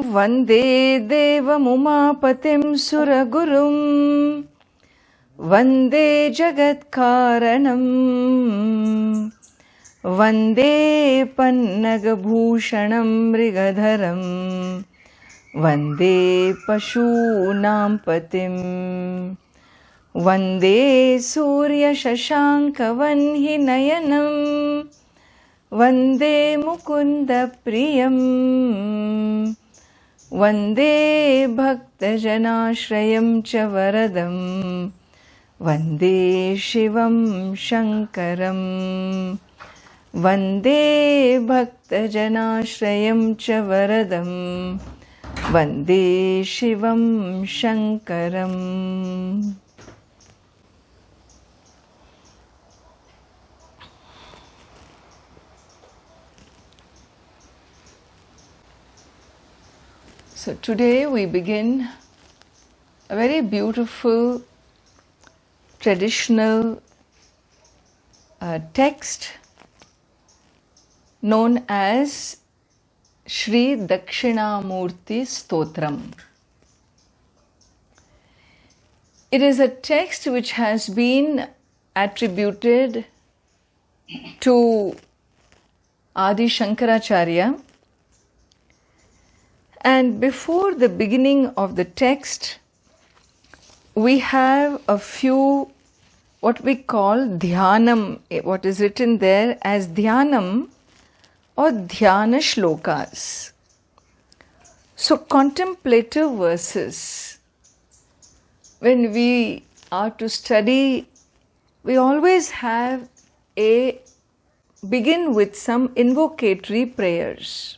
Vande Devam Umapatim Suragurum Vande Jagat Karanam Vande Pannagabhushanam Mrigadharam Vande Pashunam Patim Vande Surya Shashanka Vanhinayanam Vande Mukunda Priyam Vande Bhakta Janashrayam Chavaradam Vande Shivam Shankaram Vande Bhakta Janashrayam Chavaradam Vande Shivam Shankaram. So today we begin a very beautiful traditional text known as Sri Daksinamurti Stotram. It is a text which has been attributed to Adi Shankaracharya. And before the beginning of the text, we have a few what we call dhyanam, what is written there as dhyanam or dhyana shlokas. So contemplative verses. When we are to study, we always have begin with some invocatory prayers.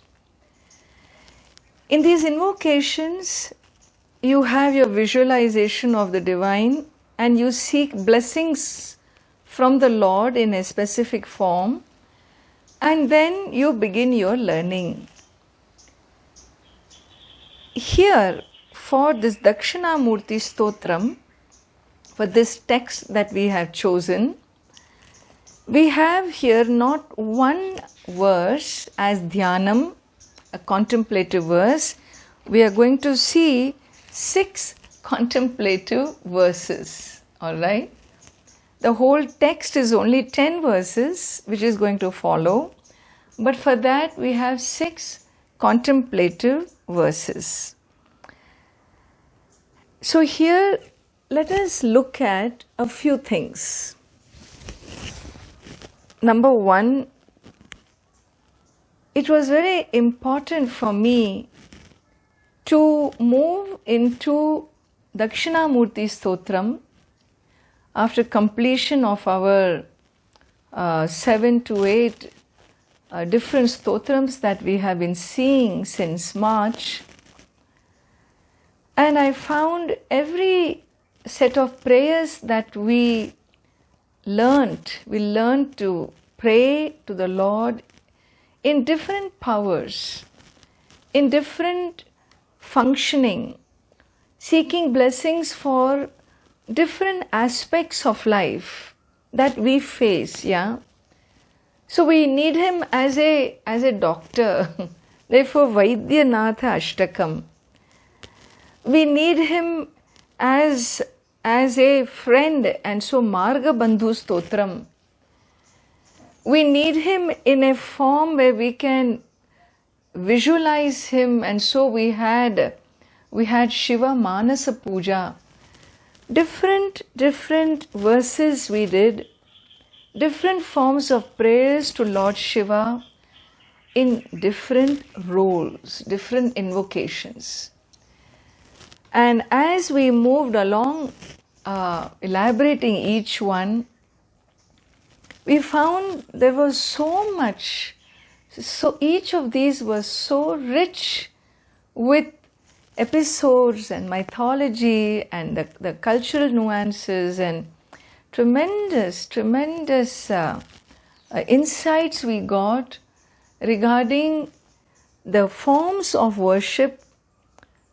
In these invocations, you have your visualization of the divine and you seek blessings from the Lord in a specific form, and then you begin your learning. Here, for this Daksinamurti Stotram, for this text that we have chosen, we have here not one verse as dhyanam, a contemplative verse. We are going to see 6 contemplative verses. All right. The whole text is only 10 verses, which is going to follow. But for that, we have 6 contemplative verses. So here, let us look at a few things. Number 1, it was very important for me to move into Daksinamurti Stotram after completion of our 7 to 8 different stotrams that we have been seeing since March. And I found every set of prayers that we learned to pray to the Lord in different powers, in different functioning, seeking blessings for different aspects of life that we face, yeah. So we need him as a doctor, therefore Vaidyanatha Ashtakam. We need him as a friend, and so Marga Bandhu Stotram. We need him in a form where we can visualize him, and so we had Shiva Manasa Puja. Different verses we did, different forms of prayers to Lord Shiva in different roles, different invocations. And as we moved along, elaborating each one, we found there was so much. So each of these was so rich with episodes and mythology and the cultural nuances and tremendous insights we got regarding the forms of worship,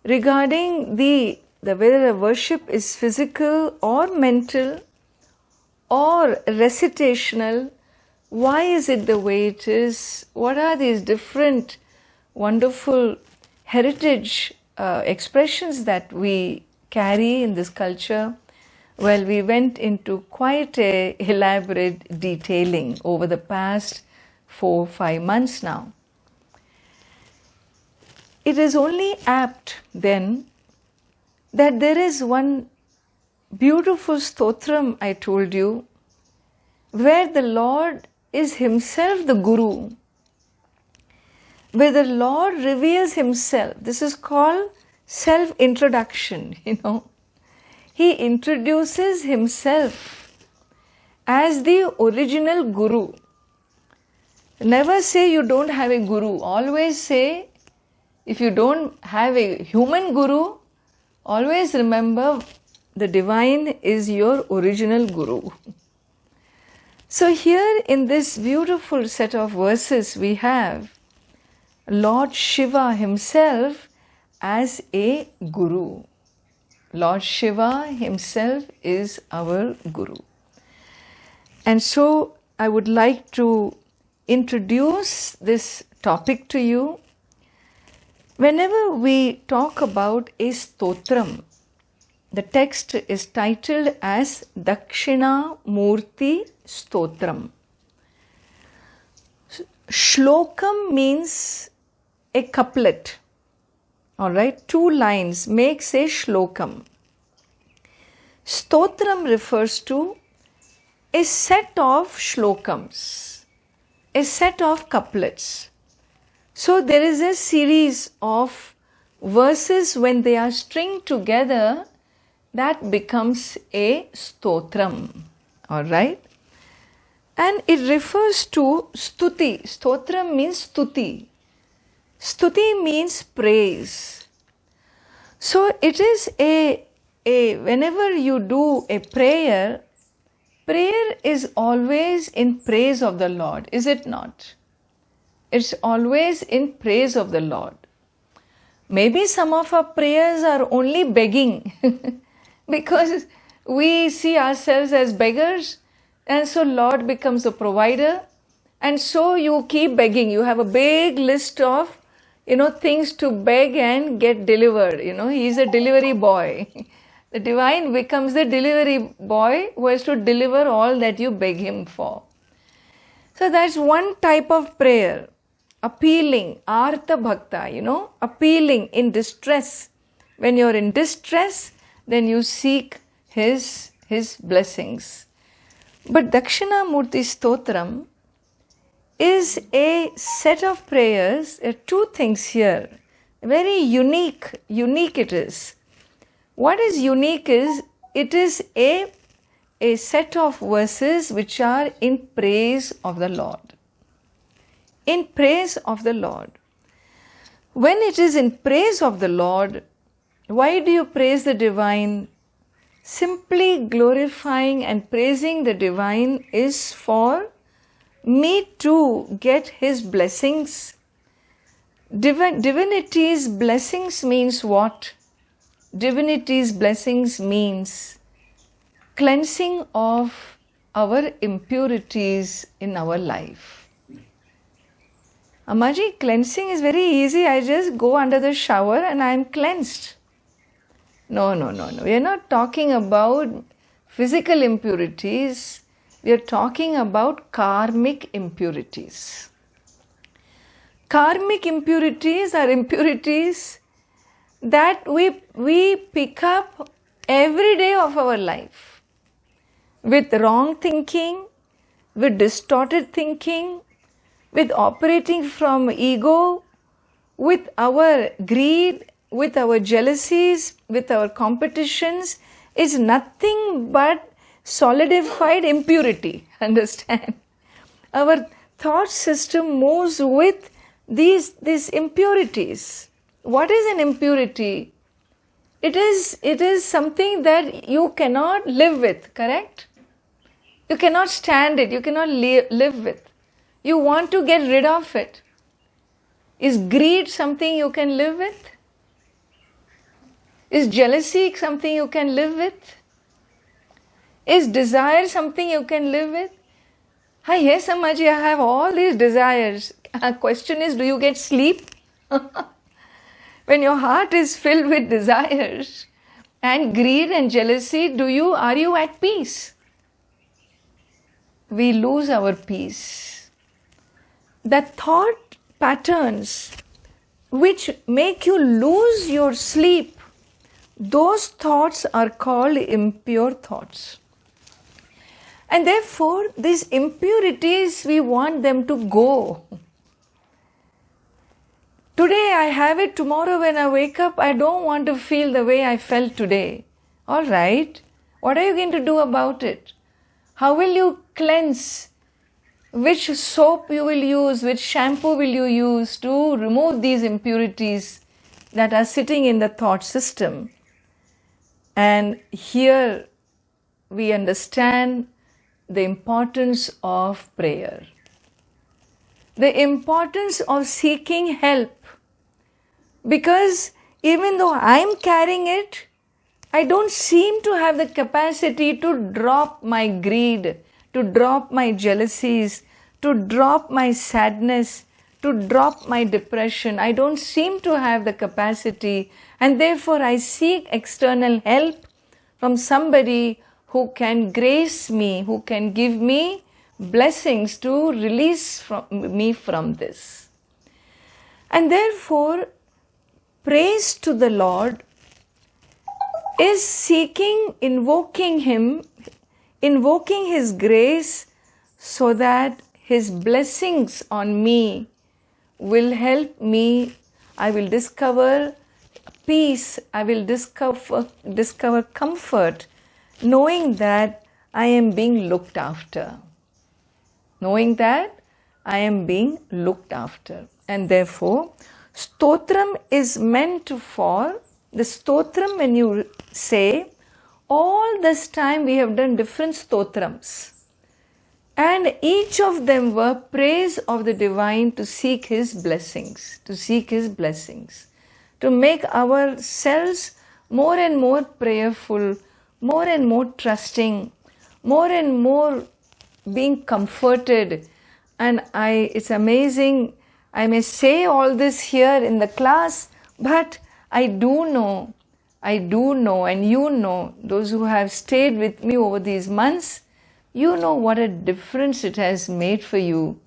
regarding whether the worship is physical or mental or recitational. Why is it the way it is? What are these different wonderful heritage expressions that we carry in this culture, well, we went into quite a elaborate detailing over the past 4-5 months now. It is only apt then that there is one beautiful stotram, I told you, where the Lord is Himself the Guru, where the Lord reveals Himself. This is called self-introduction, He introduces Himself as the original Guru. Never say you don't have a Guru. Always say, if you don't have a human Guru, always remember the Divine is your original Guru. So here in this beautiful set of verses we have Lord Shiva Himself as a Guru. Lord Shiva Himself is our Guru. And so I would like to introduce this topic to you. Whenever we talk about a stotram, the text is titled as Daksinamurti Stotram. Shlokam means a couplet. Alright, 2 lines makes a shlokam. Stotram refers to a set of shlokams, a set of couplets. So there is a series of verses when they are stringed together that becomes a stotram. Alright? And it refers to stuti. Stotram means stuti. Stuti means praise. So it is whenever you do a prayer, prayer is always in praise of the Lord, is it not? It's always in praise of the Lord. Maybe some of our prayers are only begging because we see ourselves as beggars, and so Lord becomes a provider, and so you keep begging. You have a big list of things to beg and get delivered. He is a delivery boy. The Divine becomes the delivery boy who has to deliver all that you beg Him for. So that's one type of prayer. Appealing, artha bhakta, appealing in distress. When you're in distress, then you seek His blessings. But Daksinamurti Stotram is a set of prayers. There are 2 things here. Very unique it is. What is unique is, it is a set of verses which are in praise of the Lord. In praise of the Lord. When it is in praise of the Lord, why do you praise the Divine? Simply glorifying and praising the Divine is for me to get His blessings. Divinity's blessings means what? Divinity's blessings means cleansing of our impurities in our life. Ammaji, cleansing is very easy. I just go under the shower and I am cleansed. No. We are not talking about physical impurities. We are talking about karmic impurities. Karmic impurities are impurities that we pick up every day of our life. With wrong thinking, with distorted thinking, with operating from ego, with our greed, with our jealousies, with our competitions, is nothing but solidified impurity. Understand? Our thought system moves with these impurities. What is an impurity? It is something that you cannot live with, correct? You cannot stand it, you cannot live with. You want to get rid of it. Is greed something you can live with? Is jealousy something you can live with? Is desire something you can live with? Yes, Ammaji, I have all these desires. Question is, do you get sleep? When your heart is filled with desires and greed and jealousy, are you at peace? We lose our peace. The thought patterns which make you lose your sleep, those thoughts are called impure thoughts. And therefore, these impurities, we want them to go. Today I have it, tomorrow when I wake up, I don't want to feel the way I felt today. All right, what are you going to do about it? How will you cleanse? Which soap you will use, which shampoo will you use to remove these impurities that are sitting in the thought system? And here we understand the importance of prayer, the importance of seeking help. Because even though I am carrying it, I don't seem to have the capacity to drop my greed, to drop my jealousies, to drop my sadness, to drop my depression. I don't seem to have the capacity, and therefore I seek external help from somebody who can grace me, who can give me blessings to release me from this. And therefore, praise to the Lord is seeking, invoking Him, invoking His grace so that His blessings on me will help me. I will discover peace, I will discover comfort, knowing that I am being looked after. Knowing that I am being looked after. And therefore, Stotram is meant for, the Stotram when you say, all this time we have done different Stotrams. And each of them were praise of the divine to seek His blessings, to make ourselves more and more prayerful, more and more trusting, more and more being comforted. And it's amazing, I may say all this here in the class, but I do know, and you know, those who have stayed with me over these months, you know what a difference it has made for you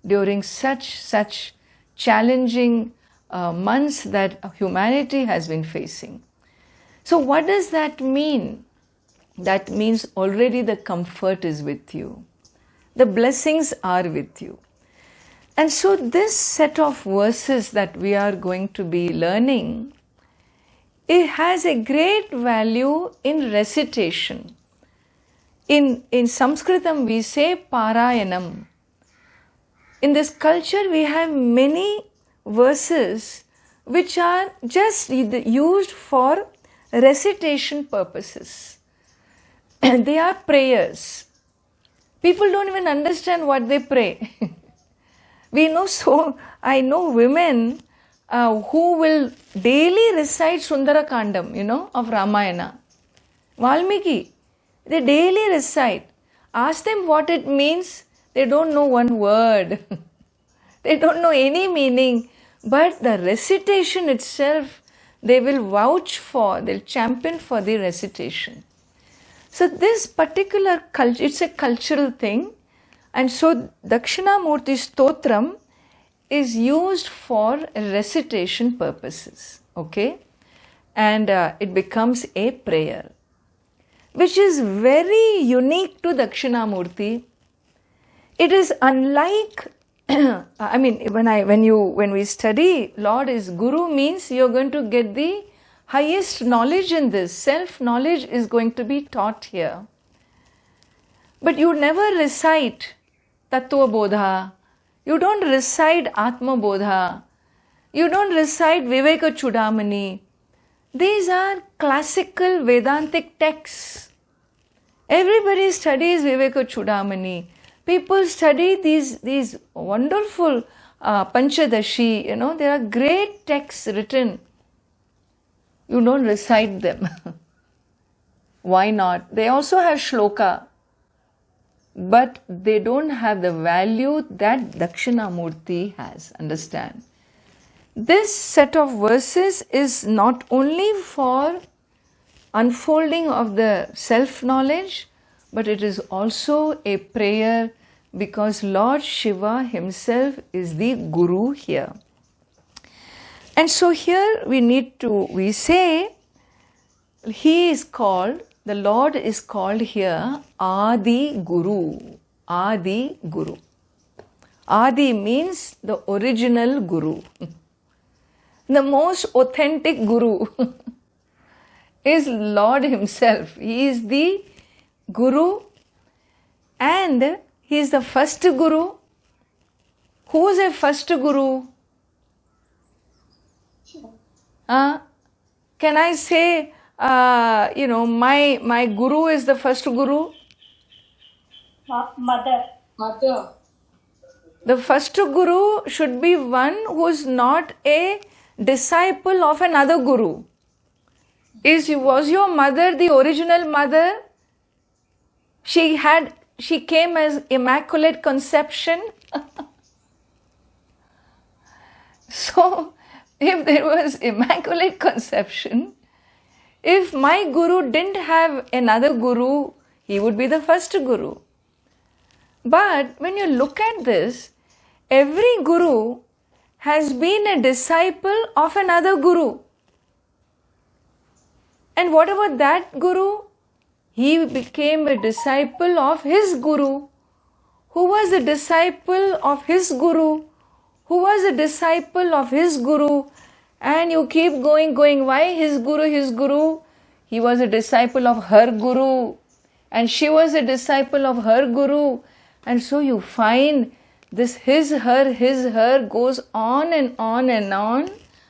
during such challenging months that humanity has been facing. So what does that mean? That means already the comfort is with you. The blessings are with you. And so this set of verses that we are going to be learning, it has a great value in recitation. In Sanskritam we say Parayanam. In this culture we have many verses which are just used for recitation purposes. They are prayers. People don't even understand what they pray. I know women who will daily recite Sundarakandam, of Ramayana. Valmiki, they daily recite. Ask them what it means, they don't know one word. They don't know any meaning. But the recitation itself, they will vouch for, they'll champion for the recitation. So this particular culture, it's a cultural thing. And so Daksinamurti Stotram is used for recitation purposes. Okay? And it becomes a prayer, which is very unique to Daksinamurti. It is unlike, when we study Lord is Guru, means you're going to get the highest knowledge in this. Self-knowledge is going to be taught here. But you never recite Tattva Bodha. You don't recite Atma Bodha. You don't recite Viveka Chudamani. These are classical Vedantic texts. Everybody studies Viveka Chudamani. People study these wonderful Panchadashi, there are great texts written. You don't recite them. Why not? They also have shloka, but they don't have the value that Daksinamurti has. Understand? This set of verses is not only for unfolding of the self-knowledge, but it is also a prayer because Lord Shiva himself is the Guru here. And so here we say, he is called, the Lord is called here Adi Guru. Adi Guru. Adi means the original Guru. The most authentic Guru is Lord himself. He is the Guru and he is the first Guru. Who is a first Guru? Can I say, my Guru is the first Guru? Mother. The first Guru should be one who is not a disciple of another Guru. Was your mother the original mother? She came as Immaculate Conception. So, if there was Immaculate Conception, if my Guru didn't have another Guru, he would be the first Guru. But when you look at this, every Guru has been a disciple of another Guru. And what about that Guru? He became a disciple of his Guru. Who was a disciple of his Guru? Who was a disciple of his Guru? And you keep going. Why his Guru? He was a disciple of her Guru. And she was a disciple of her Guru. And so you find this his, her goes on and on and on.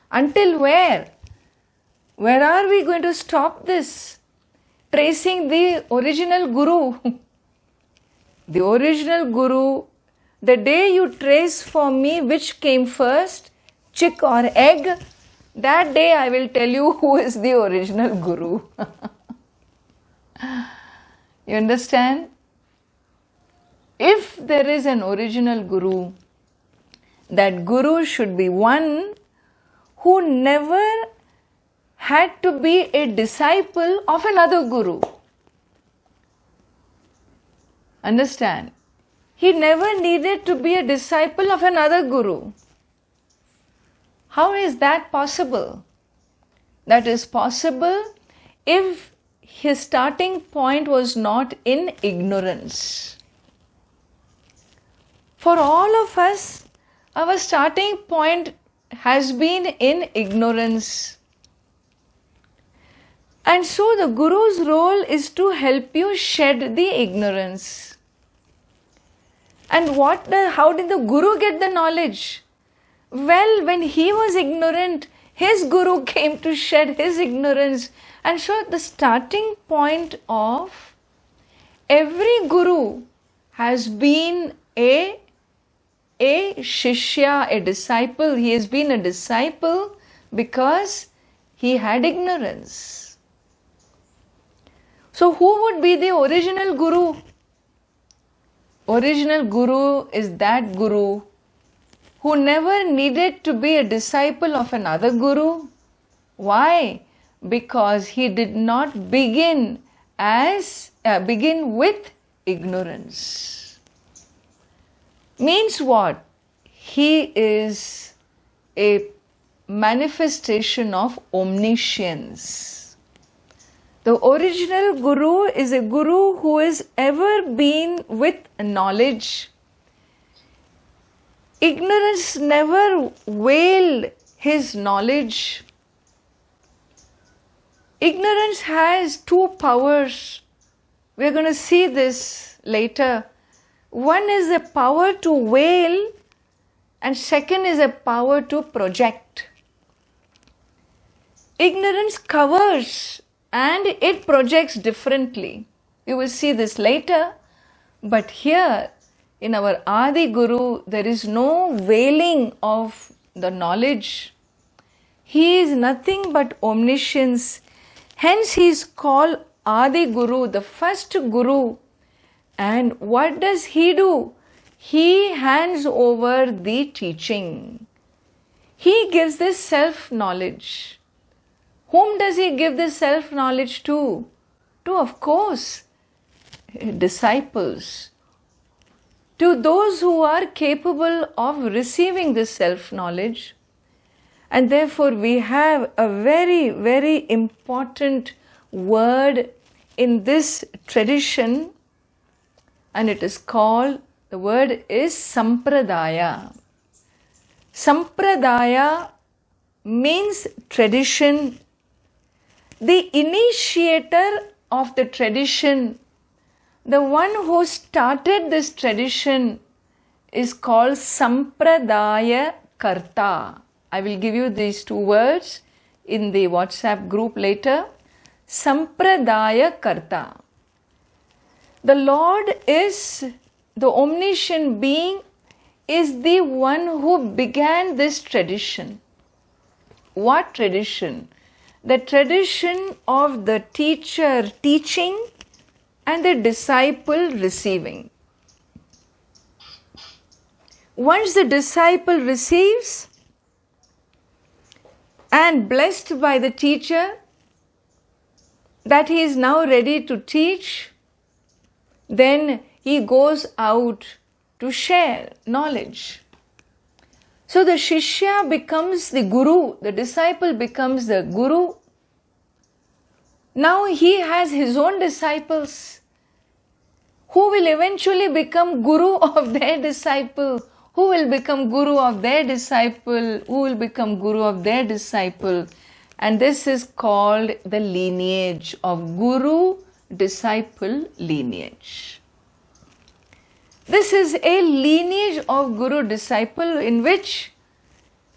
Until where? Where are we going to stop this? Tracing the original Guru. The original Guru, the day you trace for me which came first, chick or egg, that day I will tell you who is the original Guru. You understand? If there is an original Guru, that Guru should be one who never had to be a disciple of another Guru. Understand? He never needed to be a disciple of another Guru. How is that possible? That is possible if his starting point was not in ignorance. For all of us, our starting point has been in ignorance. And so the Guru's role is to help you shed the ignorance. And how did the Guru get the knowledge? Well, when he was ignorant, his Guru came to shed his ignorance. And so the starting point of every Guru has been a Shishya, a disciple. He has been a disciple because he had ignorance. So who would be the original Guru? Original Guru is that Guru who never needed to be a disciple of another Guru. Why? Because he did not begin with ignorance. Means what? He is a manifestation of omniscience. The original Guru is a Guru who has ever been with knowledge. Ignorance never veiled his knowledge. Ignorance has two powers. We are going to see this later. One is a power to veil and second is a power to project. Ignorance covers and it projects differently. You will see this later. But here in our Adi Guru, there is no veiling of the knowledge. He is nothing but omniscience. Hence he is called Adi Guru, the first Guru. And what does he do? He hands over the teaching. he gives this self-knowledge. Whom does he give this self-knowledge to? To, of course, disciples. To those who are capable of receiving this self-knowledge. And therefore we have a very, very important word in this tradition, and it is called, the word is sampradaya. Sampradaya means tradition. The initiator of the tradition, the one who started this tradition, is called Sampradaya Karta. I will give you these two words in the WhatsApp group later. Sampradaya Karta. The Lord is, the omniscient being, is the one who began this tradition. What tradition? The tradition of the teacher teaching and the disciple receiving. Once the disciple receives and blessed by the teacher that he is now ready to teach, then he goes out to share knowledge. So the Shishya becomes the Guru, the disciple becomes the Guru. Now he has his own disciples who will eventually become Guru of their disciple, who will become Guru of their disciple, who will become Guru of their disciple. And this is called the lineage of Guru-disciple lineage. This is a lineage of Guru-disciple in which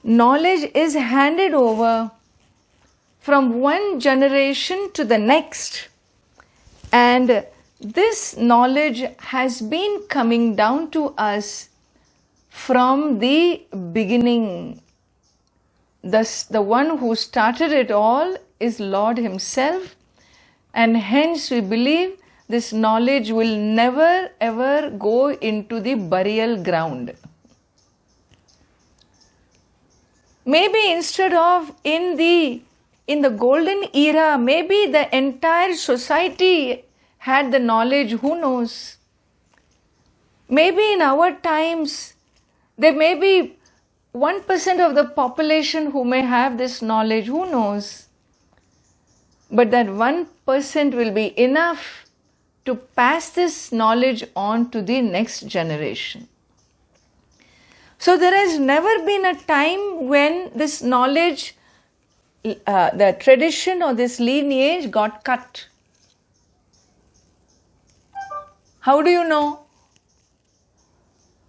knowledge is handed over from one generation to the next. And this knowledge has been coming down to us from the beginning. Thus, the one who started it all is Lord Himself, and hence we believe this knowledge will never ever go into the burial ground. Maybe instead of in the golden era, maybe the entire society had the knowledge, who knows? Maybe in our times, there may be 1% of the population who may have this knowledge, who knows? But that 1% will be enough to pass this knowledge on to the next generation. So there has never been a time when this knowledge, the tradition or this lineage got cut. How do you know?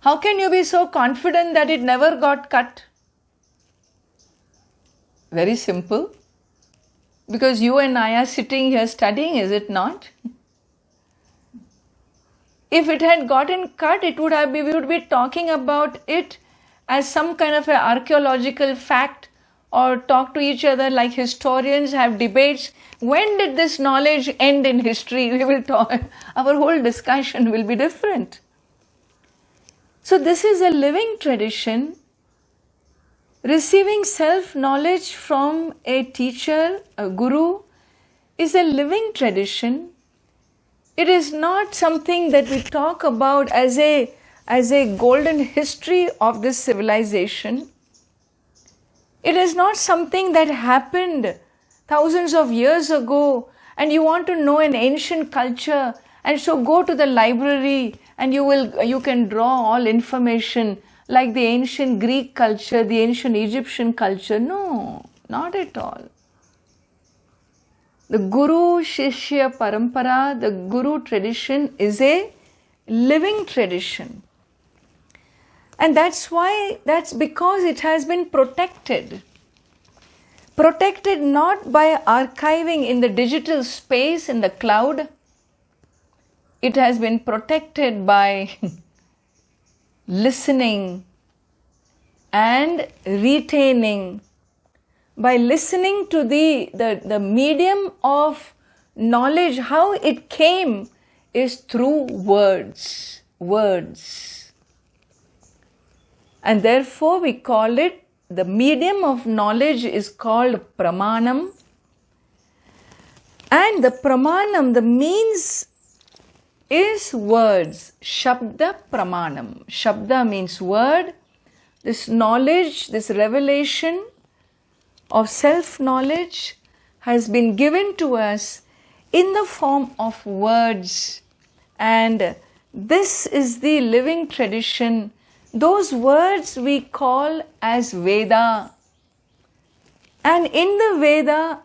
How can you be so confident that it never got cut? Very simple. Because you and I are sitting here studying, is it not? If it had gotten cut, we would be talking about it as some kind of an archaeological fact, or talk to each other like historians, have debates. When did this knowledge end in history? We will talk, our whole discussion will be different. So this is a living tradition. Receiving self-knowledge from a teacher, a guru, is a living tradition. It is not something that we talk about as a golden history of this civilization. It is not something that happened thousands of years ago and you want to know an ancient culture, and so go to the library and you can draw all information like the ancient Greek culture, the ancient Egyptian culture. No, not at all. The Guru Shishya Parampara, the Guru tradition, is a living tradition. And that's because it has been protected. Protected not by archiving in the digital space in the cloud. It has been protected by listening and retaining. By listening to the medium of knowledge, how it came is through words. And therefore we call it the medium of knowledge is called Pramanam. And the Pramanam, the means is words. Shabda Pramanam. Shabda means word. This knowledge, this revelation of self-knowledge has been given to us in the form of words. And this is the living tradition. Those words we call as Veda. And in the Veda,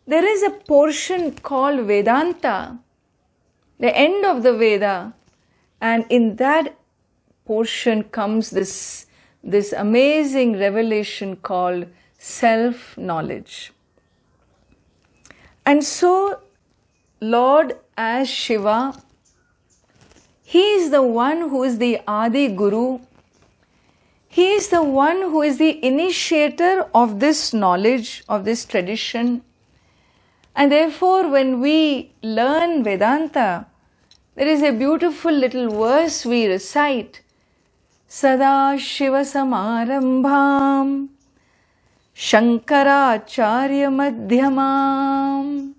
there is a portion called Vedanta, the end of the Veda. And in that portion comes this amazing revelation called self-knowledge. And so, Lord as Shiva, He is the one who is the Adi Guru. He is the one who is the initiator of this knowledge, of this tradition. And therefore, when we learn Vedanta, there is a beautiful little verse we recite. Sada Shiva Samarambham Shankaracharya Madhyamam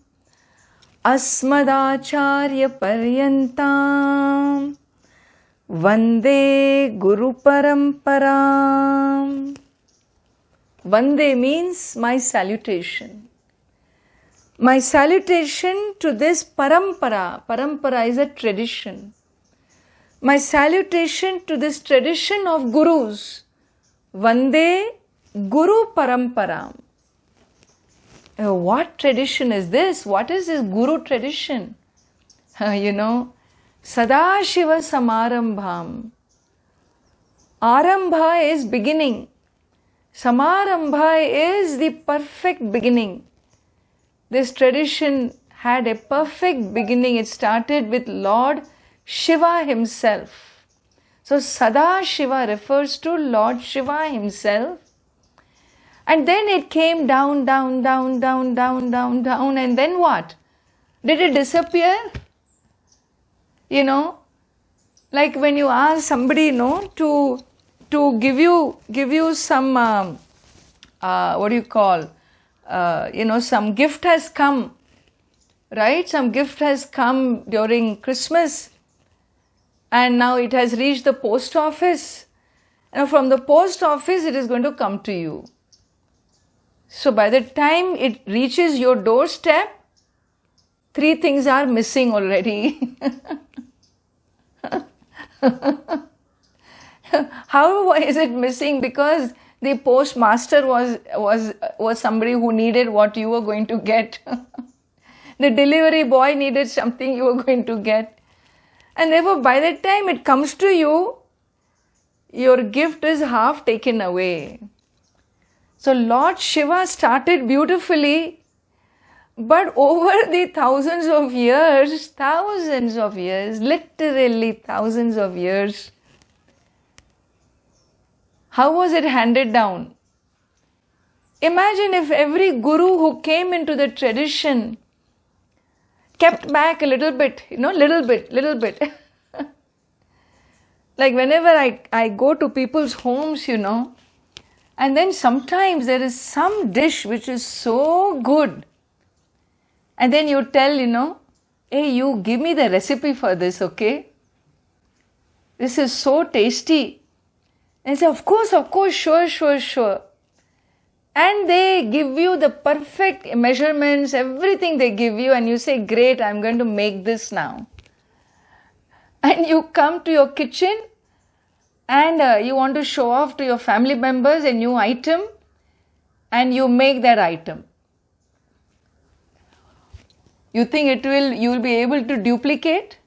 Asmadacharya Paryantam Vande Guru Paramparam. Vande means my salutation. My salutation to this parampara. Parampara is a tradition. My salutation to this tradition of gurus. Vande Guru Paramparam. What tradition is this? What is this guru tradition? Sada Shiva Samarambham. Arambha is beginning. Samarambha is the perfect beginning. This tradition had a perfect beginning. It started with Lord Shiva himself. So Sada Shiva refers to Lord Shiva himself. And then it came down, and then what? Did it disappear? Like when you ask somebody, to give you some, some gift has come, right? Some gift has come during Christmas and now it has reached the post office. And from the post office, it is going to come to you. So by the time it reaches your doorstep, 3 things are missing already. How is it missing? Because the postmaster was somebody who needed what you were going to get. The delivery boy needed something you were going to get. And therefore, by the time it comes to you, your gift is half taken away. So Lord Shiva started beautifully, but over the thousands of years, literally thousands of years, how was it handed down? Imagine if every guru who came into the tradition kept back a little bit, little bit. Like whenever I go to people's homes, and then sometimes there is some dish which is so good. And then you tell, hey, you give me the recipe for this, okay? This is so tasty. And say, of course, sure. And they give you the perfect measurements, everything they give you, and you say, great, I'm going to make this now. And you come to your kitchen and you want to show off to your family members a new item, and you make that item. You think you will be able to duplicate?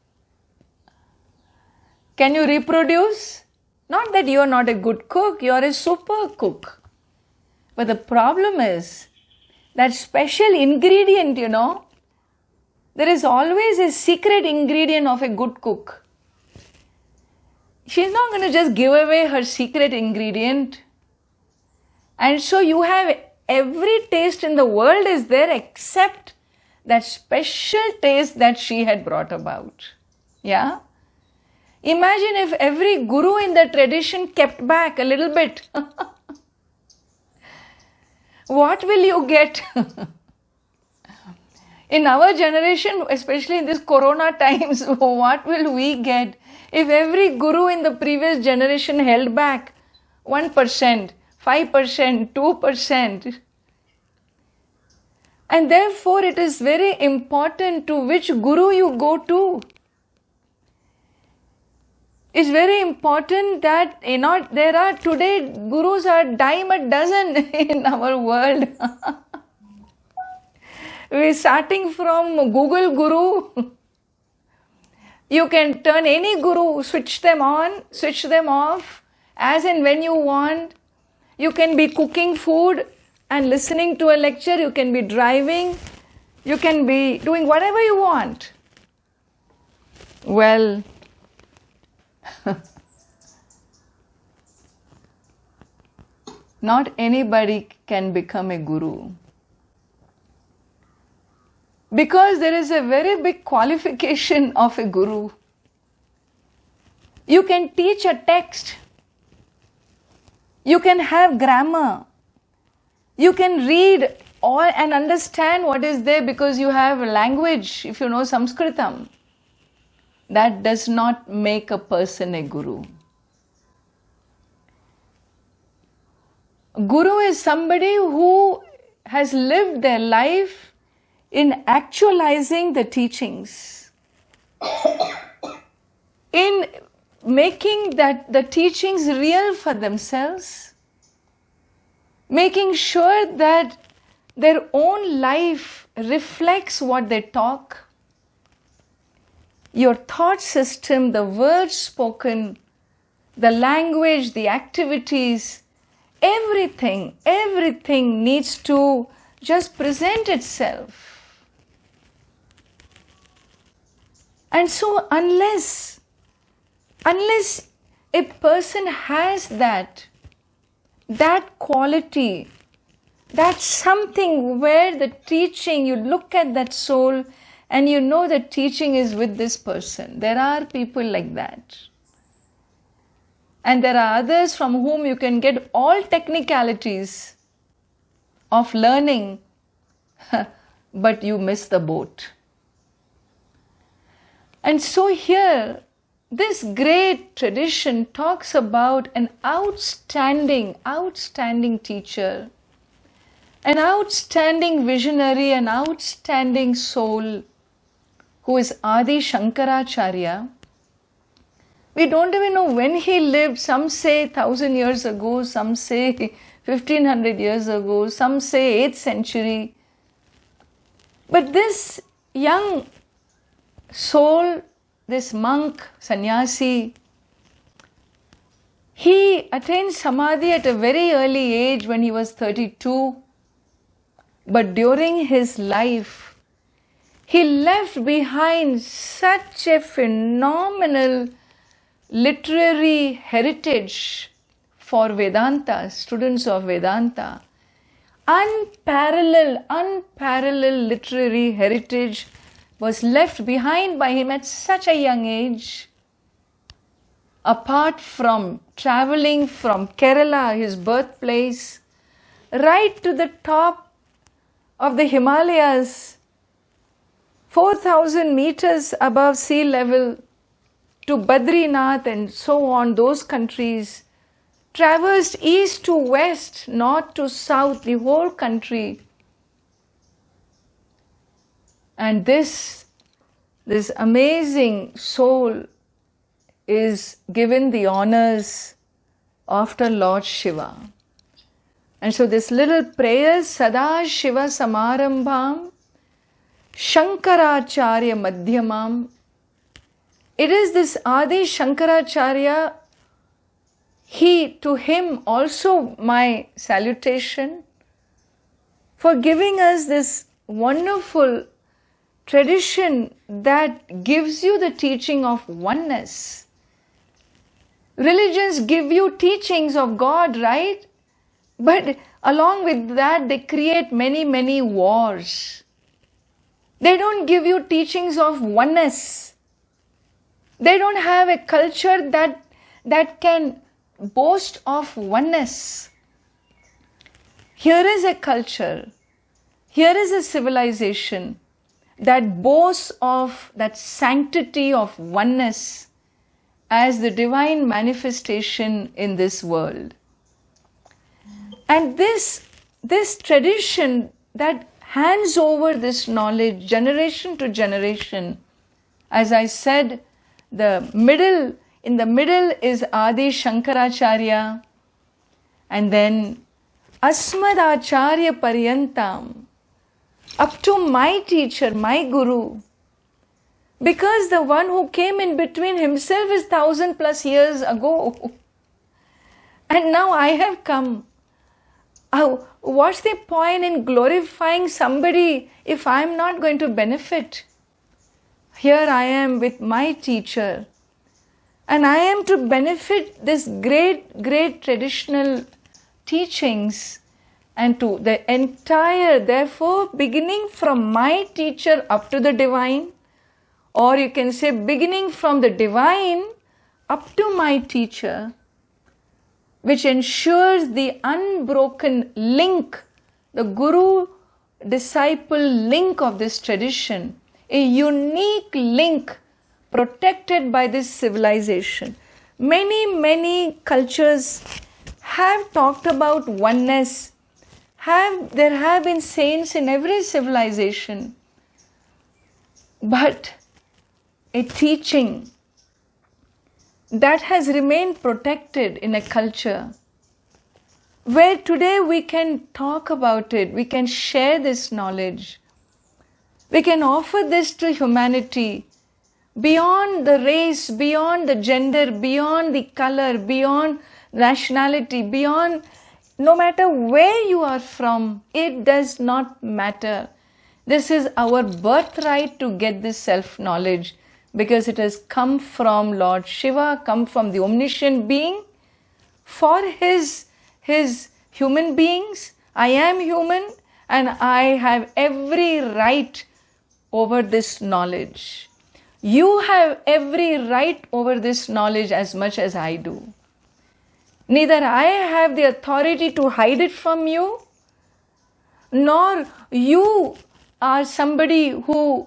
Can you reproduce? Not that you are not a good cook, you are a super cook. But the problem is that special ingredient, there is always a secret ingredient of a good cook. She's not going to just give away her secret ingredient. And so you have every taste in the world is there except that special taste that she had brought about. Yeah? Imagine if every guru in the tradition kept back a little bit. what will you get? In our generation, especially in this corona times, what will we get if every guru in the previous generation held back 1%, 5%, 2%? And therefore, it is very important to which guru you go to. It's very important that there are today gurus are dime a dozen in our world. We're starting from Google Guru. You can turn any guru, switch them on, switch them off, as and when you want. You can be cooking food and listening to a lecture. You can be driving. You can be doing whatever you want. Well, not anybody can become a guru. Because there is a very big qualification of a guru. You can teach a text. You can have grammar. You can read all and understand what is there because you have a language, if you know Sanskritam. That does not make a person a guru. Guru is somebody who has lived their life in actualizing the teachings, in making that the teachings real for themselves, making sure that their own life reflects what they talk. Your thought system, the words spoken, the language, the activities, everything needs to just present itself. And so unless a person has that quality, that's something where the teaching, you look at that soul and you know that teaching is with this person. There are people like that. And there are others from whom you can get all technicalities of learning, but you miss the boat. And so here, this great tradition talks about an outstanding teacher, an outstanding visionary, an outstanding soul who is Adi Shankaracharya. We don't even know when he lived. Some say 1,000 years ago, some say 1,500 years ago, some say 8th century. But this young soul, this monk, sannyasi, he attained samadhi at a very early age when he was 32. But during his life, he left behind such a phenomenal literary heritage for Vedanta, students of Vedanta. Unparalleled literary heritage was left behind by him at such a young age. Apart from traveling from Kerala, his birthplace, right to the top of the Himalayas, 4,000 meters above sea level, to Badrinath and so on, those countries, traversed east to west, north to south, the whole country. And this amazing soul is given the honors after Lord Shiva. And so this little prayer, Sada Shiva Samarambham, Shankaracharya Madhyamam, it is this Adi Shankaracharya, to him also my salutation for giving us this wonderful tradition that gives you the teaching of oneness. Religions give you teachings of God, right? But along with that, they create many, many wars. They don't give you teachings of oneness. They don't have a culture that can boast of oneness. Here is a culture, here is a civilization that boasts of that sanctity of oneness as the divine manifestation in this world. And this tradition that hands over this knowledge generation to generation, as I said, in the middle is Adi Shankaracharya, and then Asmadacharya Paryantam, up to my teacher, my guru. Because the one who came in between himself is 1,000+ years ago. And now I have come. What's the point in glorifying somebody if I'm not going to benefit? Here I am with my teacher. And I am to benefit this great, great traditional teachings and to the entire, therefore, beginning from my teacher up to the divine, or you can say beginning from the divine up to my teacher, which ensures the unbroken link, the guru-disciple link of this tradition, a unique link protected by this civilization. Many cultures have talked about oneness. There have been saints in every civilization. But a teaching that has remained protected in a culture where today we can talk about it, we can share this knowledge, we can offer this to humanity beyond the race, beyond the gender, beyond the color, beyond nationality, beyond, no matter where you are from, it does not matter. This is our birthright to get this self-knowledge, because it has come from Lord Shiva, come from the omniscient being for his human beings. I am human and I have every right over this knowledge. You have every right over this knowledge as much as I do. Neither I have the authority to hide it from you, nor you are somebody who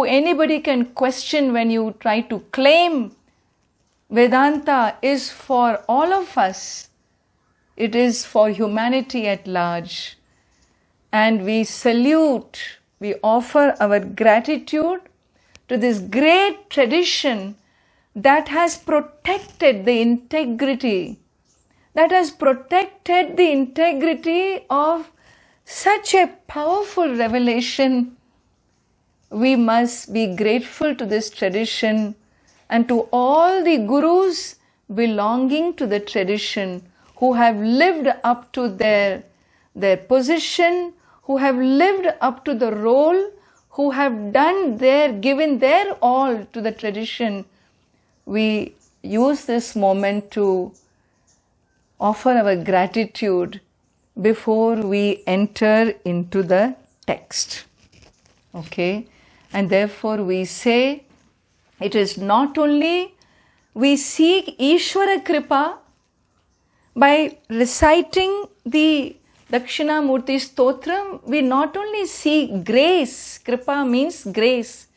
anybody can question when you try to claim Vedanta is for all of us. It is for humanity at large. And we salute, we offer our gratitude to this great tradition that has protected the integrity, of such a powerful revelation. We must be grateful to this tradition and to all the gurus belonging to the tradition who have lived up to their position, who have lived up to the role, who have given their all to the tradition. We use this moment to offer our gratitude before we enter into the text. Okay? And therefore we say, it is not only we seek Ishvara Kripa by reciting the Daksinamurti Stotram, we not only seek grace, Kripa means grace,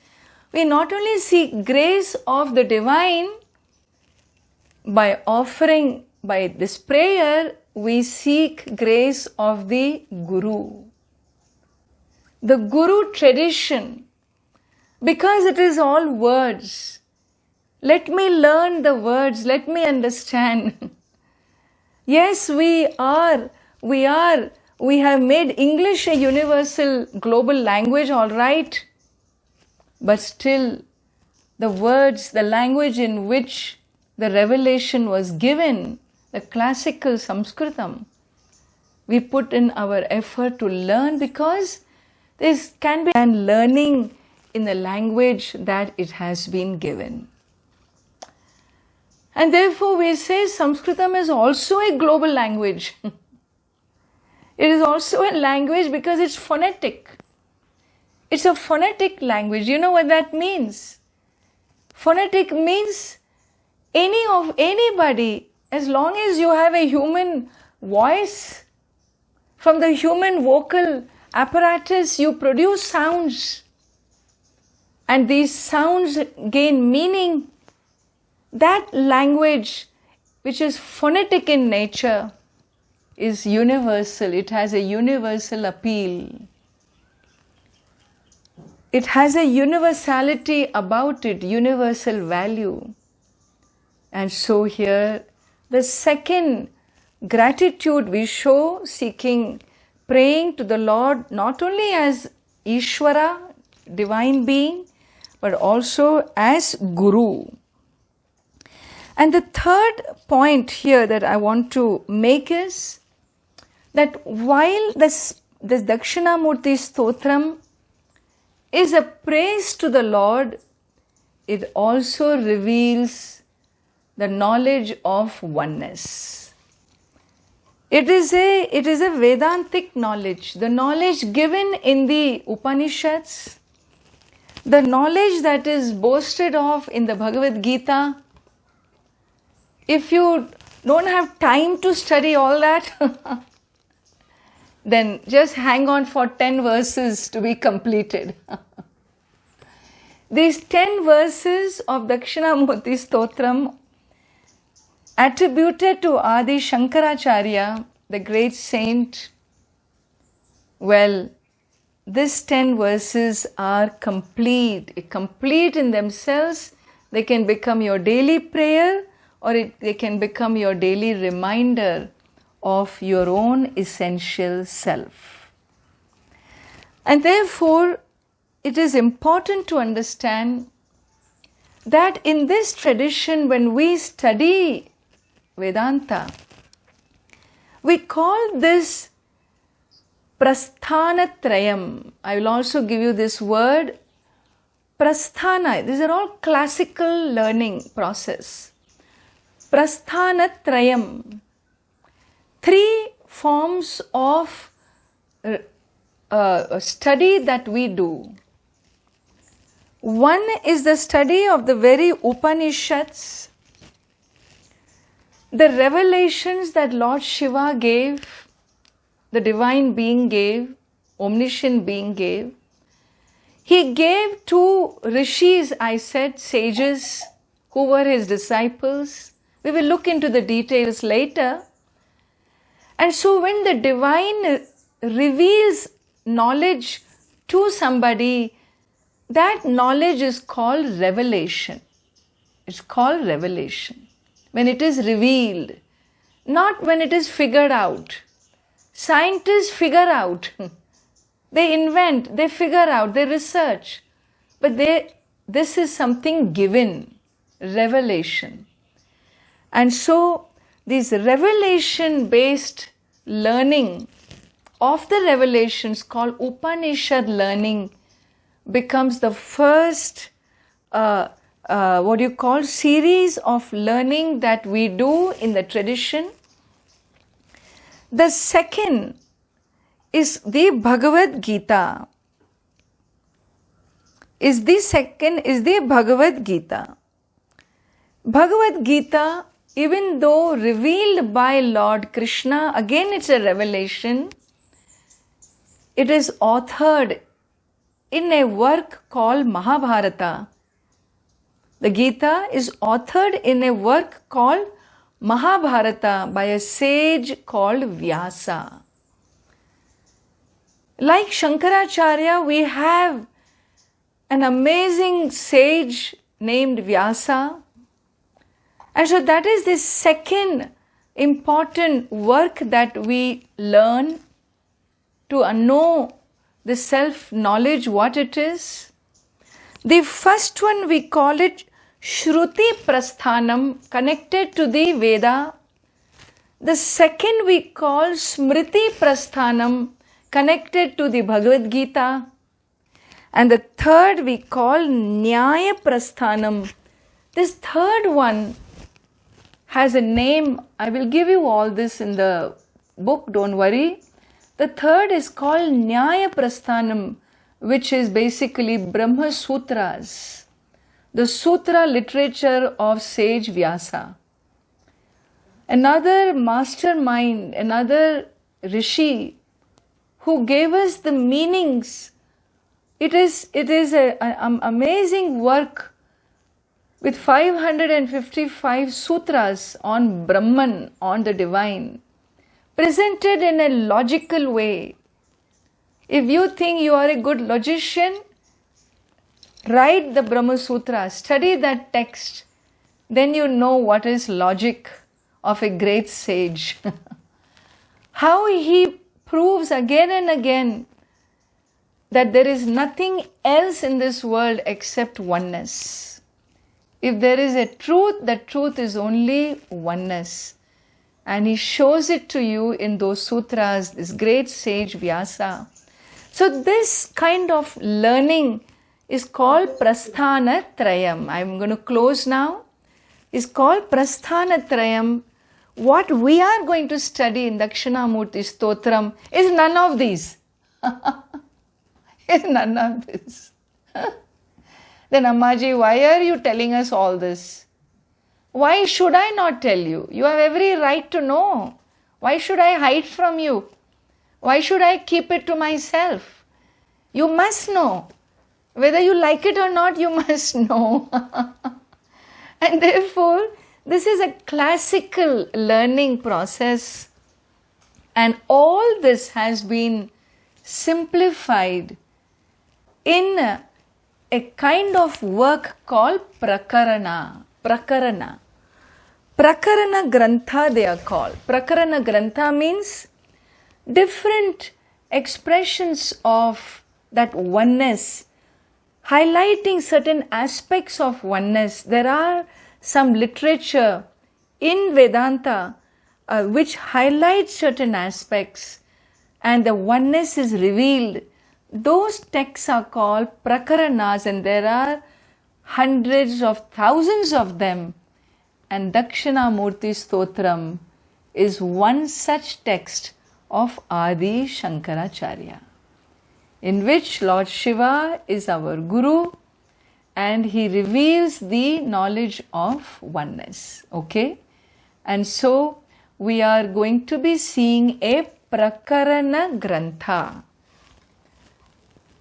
we not only seek grace of the divine by offering, by this prayer, we seek grace of the Guru. The Guru tradition, because it is all words. Let me learn the words, let me understand. Yes, we have made English a universal global language, all right. But still, the words, the language in which the revelation was given, the classical Sanskritam, we put in our effort to learn, because this can be and learning in the language that it has been given. And therefore we say Sanskritam is also a global language. It is also a language because it's phonetic. It's a phonetic language. You know what that means? Phonetic means anybody, as long as you have a human voice, From the human vocal apparatus, you produce sounds. And these sounds gain meaning. That language, which is phonetic in nature, is universal. It has a universal appeal. It has a universality about it, universal value. And so here, the second gratitude we show, seeking, praying to the Lord, not only as Ishvara, divine being, but also as Guru. And the third point here that I want to make is that while this Dakshinamurti Stotram is a praise to the Lord, it also reveals the knowledge of oneness. It is a Vedantic knowledge, the knowledge given in the Upanishads, the knowledge that is boasted of in the Bhagavad Gita. If you don't have time to study all that, then just hang on for 10 verses to be completed. These 10 verses of Dakshinamurti Stotram, attributed to Adi Shankaracharya, the great saint, well, these 10 verses are complete in themselves. They can become your daily prayer, or they can become your daily reminder of your own essential self. And therefore, it is important to understand that in this tradition, when we study Vedanta, we call this Prasthanatrayam. I will also give you this word, Prasthana. These are all classical learning process. Prasthanatrayam. 3 forms of study that we do. One is the study of the very Upanishads, the revelations that Lord Shiva gave, the divine being gave, omniscient being gave. He gave to rishis, I said, sages, who were his disciples. We will look into the details later. And so when the divine reveals knowledge to somebody, that knowledge is called revelation. It's called revelation. When it is revealed, not when it is figured out. Scientists figure out. They invent, they figure out, they research. But this is something given, revelation. And so this revelation-based learning of the revelations called Upanishad learning becomes the first series of learning that we do in the tradition. The second is the Bhagavad Gita. Bhagavad Gita. Bhagavad Gita, even though revealed by Lord Krishna, again it's a revelation. It is authored in a work called Mahabharata. The Gita is authored in a work called Mahabharata by a sage called Vyasa. Like Shankaracharya, we have an amazing sage named Vyasa. And so that is the second important work that we learn to know the self-knowledge, what it is. The first one we call it Shruti Prasthanam, connected to the Veda. The second we call Smriti Prasthanam, connected to the Bhagavad Gita. And the third we call Nyaya Prasthanam. This third one has a name. I will give you all this in the book, don't worry. The third is called Nyaya Prasthanam, which is basically Brahma Sutras, the sutra literature of sage Vyasa. Another mastermind, another rishi who gave us the meanings. It is an amazing work with 555 sutras on Brahman, on the divine, presented in a logical way. If you think you are a good logician, write the Brahma Sutra, study that text, then you know what is logic of a great sage. How he proves again and again that there is nothing else in this world except oneness. If there is a truth, that truth is only oneness. And he shows it to you in those sutras, this great sage Vyasa. So this kind of learning is called Prasthana Trayam. I'm going to close now. It's called Prasthana Trayam. What we are going to study in Daksinamurti Stotram is none of these. Is none of this. Then Ammaji, why are you telling us all this? Why should I not tell you? You have every right to know. Why should I hide from you? Why should I keep it to myself? You must know. Whether you like it or not, you must know. And therefore, this is a classical learning process. And all this has been simplified in a kind of work called Prakarana. Prakarana. Prakarana Grantha they are called. Prakarana Grantha means different expressions of that oneness, highlighting certain aspects of oneness. There are some literature in Vedanta which highlights certain aspects and the oneness is revealed. Those texts are called Prakaranas and there are hundreds of thousands of them. And Daksinamurti Stotram is one such text of Adi Shankaracharya, in which Lord Shiva is our Guru and he reveals the knowledge of oneness. Okay? And so we are going to be seeing a Prakarana Grantha.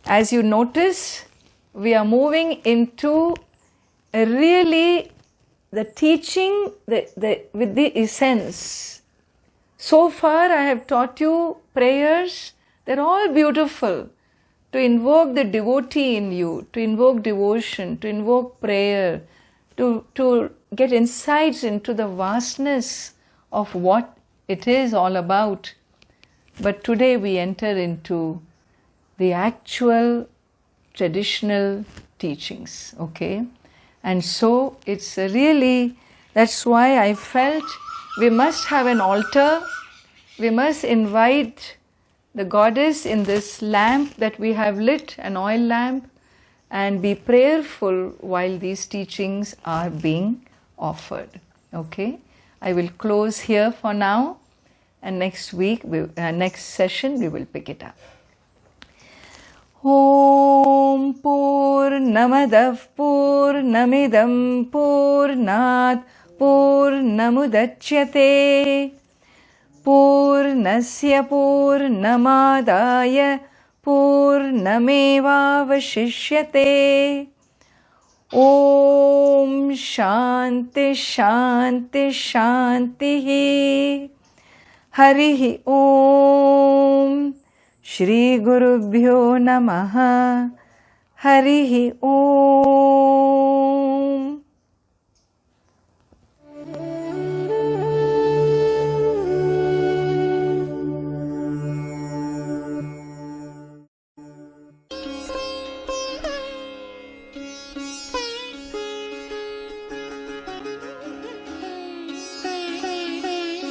As you notice, we are moving into really the teaching with the essence. So far I have taught you prayers. They're all beautiful. To invoke the devotee in you, to invoke devotion, to invoke prayer, to get insights into the vastness of what it is all about. But today we enter into the actual traditional teachings, okay? And so it's really, that's why I felt we must have an altar, we must invite the goddess in this lamp that we have lit, an oil lamp, and be prayerful while these teachings are being offered, okay? I will close here for now, and next week, next session, we will pick it up. Om Purnamadav Purnamidam Purnat Purnamudachyate Purnasya Purnamadaya Purnamevavashishyate. Om Shanti Shanti Shanti. Harihi Om. Shri Gurubhyo Namaha. Harihi Om.